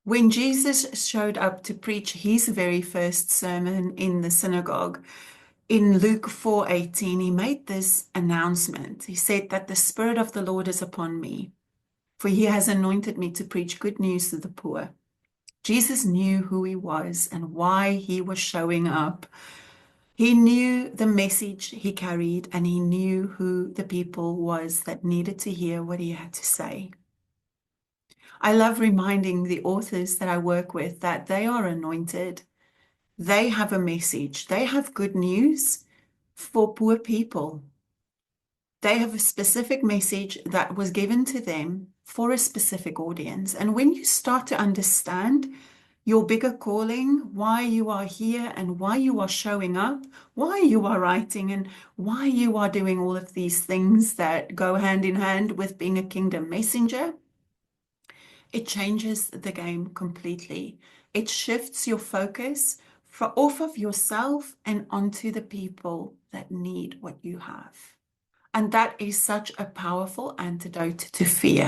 When Jesus showed up to preach his very first sermon in the synagogue, in Luke 4:18, he made this announcement. He said that the Spirit of the Lord is upon me, for he has anointed me to preach good news to the poor. Jesus knew who he was and why he was showing up. He knew the message he carried, and he knew who the people was that needed to hear what he had to say. I love reminding the authors that I work with that they are anointed. They have a message. They have good news for poor people. They have a specific message that was given to them for a specific audience. And when you start to understand your bigger calling, why you are here and why you are showing up, why you are writing, and why you are doing all of these things that go hand in hand with being a kingdom messenger, it changes the game completely. It shifts your focus off of yourself and onto the people that need what you have. And that is such a powerful antidote to fear.